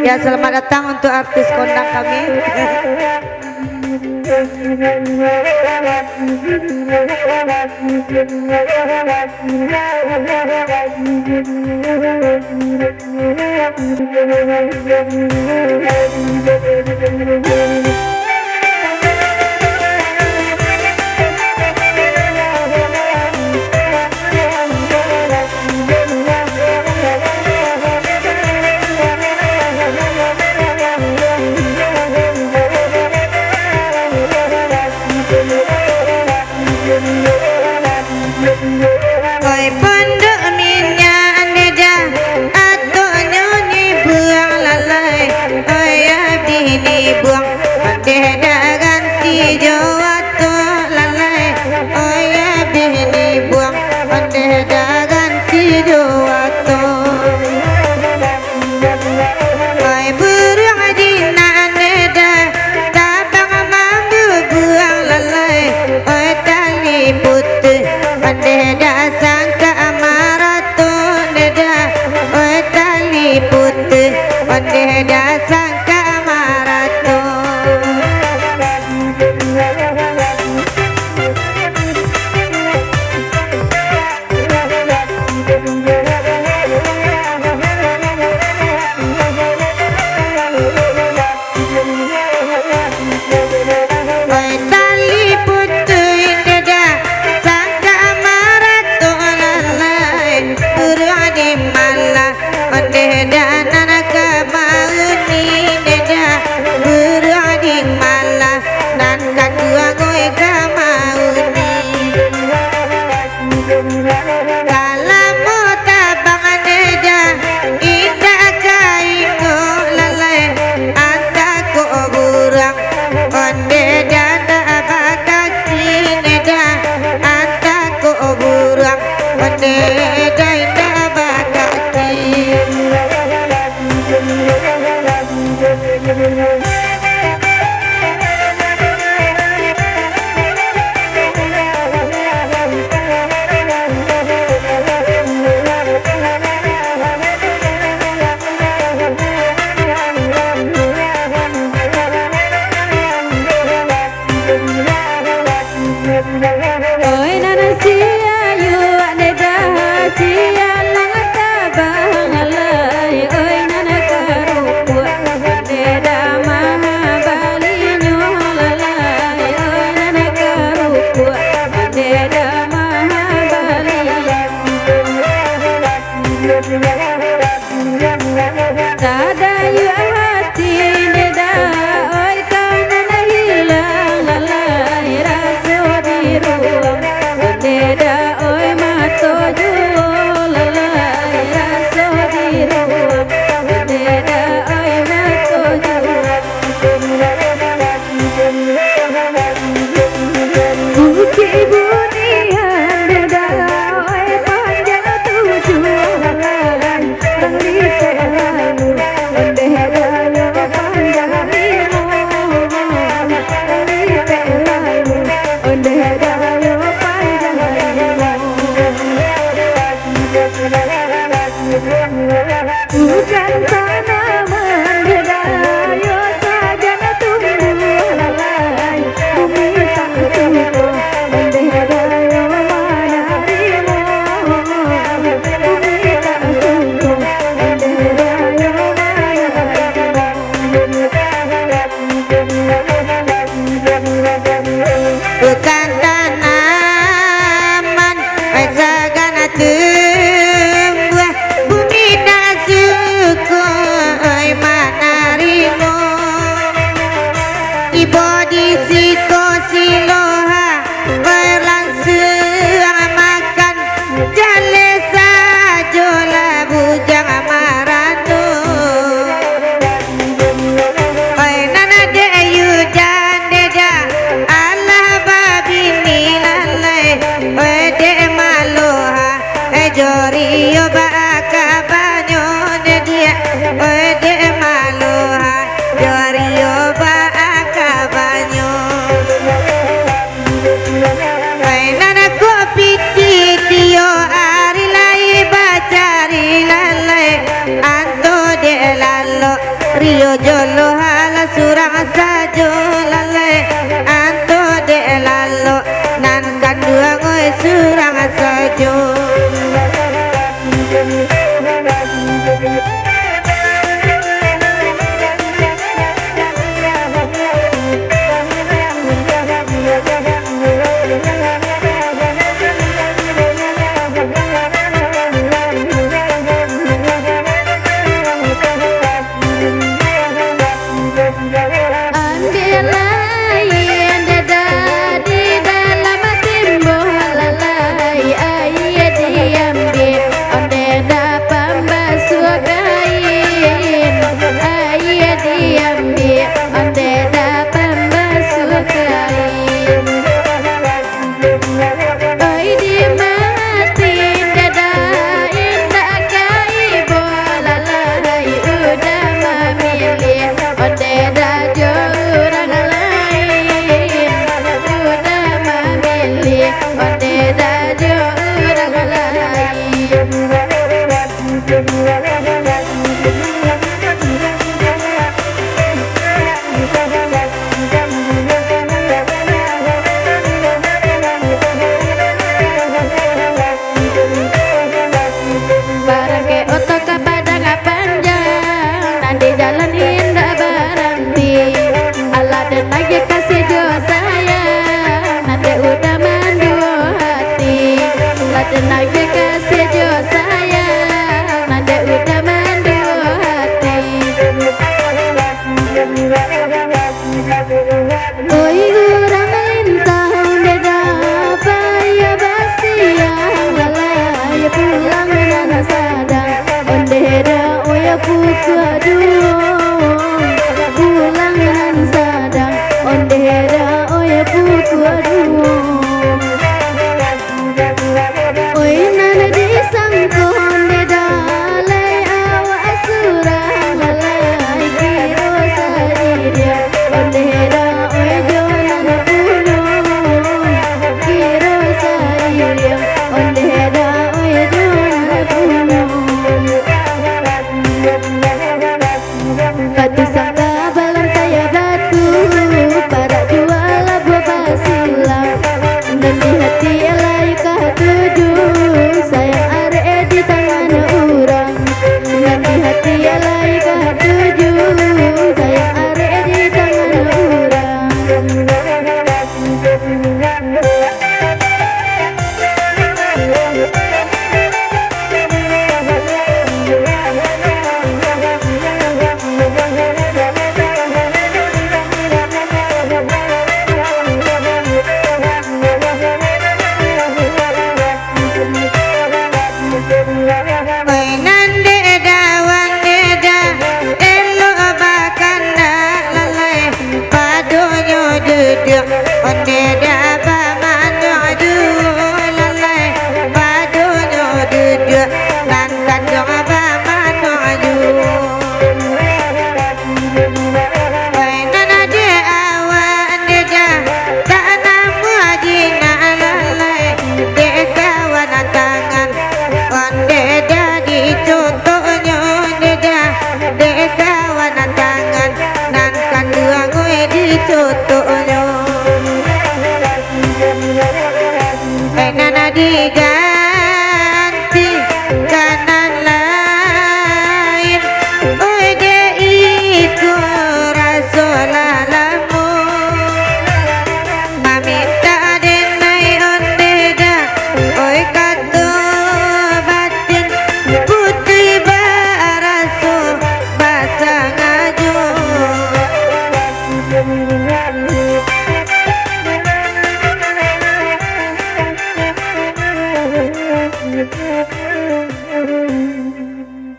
Ya, selamat datang untuk artis kondang kami. Oi pondok minyak neda atau nyoni buang lalai. Oi abdi ni buang pandeda ganti jawa to lalai. Oi abdi ni buang pandeda ganti jawa to. Oi burung dina neda tabang mambu buang lalai. Oi tali putih pandeda sangka amarato neda. Oi tali putih pandeda sangka amarato. Oi tali putih neda sangka amarato lalai. Burung di malah pandeda nanaka mauni neda. Burung di malah nan kadua goe ka mauni. Kalamu tabang neda indah kaingo lalai. Anta ko burang pandeda abakaki neda. Anta ko burang pandeda indah abakaki. Oi nana sia yu neda sia langata bahalai. Oi nana karupu neda mahabali nyolalai. Oi nana karupu neda mahabali. Tada yu hati neda oi tanana hilang lalai. Raso di ruang neda oi mato juo lalai. Raso di ruang neda oi mato juo. Buki bunian neda oi panjang tujuh lalai. Tangli lalu neda yo panjang limo. Tangli lalu neda yo panjang limo. Bukan tanaman neda yo sajana tumbuh lalai. Bumi tak tumbuh neda yo manarimo. Bumi tak tumbuh neda yo manarimo. Bukan tanaman sagana tumbuh. Bumi tak suku oi manarimo. Ibo di siko siloha berlangsung makan jale sajola bujang marano. Oi nana de ayu jandeda Allah babini lalai. Oi de maloha jorio baka banyo dia. Oi de maloha jorio baka banyo. Oi nana kopi titio ari lai bacari lalai. Anto de lalo yo jolo hala surang sajo lale anto de lalo nan kandua ngoy surang sajo Tenaga kasih jo sayang, nada udah mandu hati. Oi kurang lintah beda apa ya basi yang lalai pulang dan sadar ondeda oya putu aduh.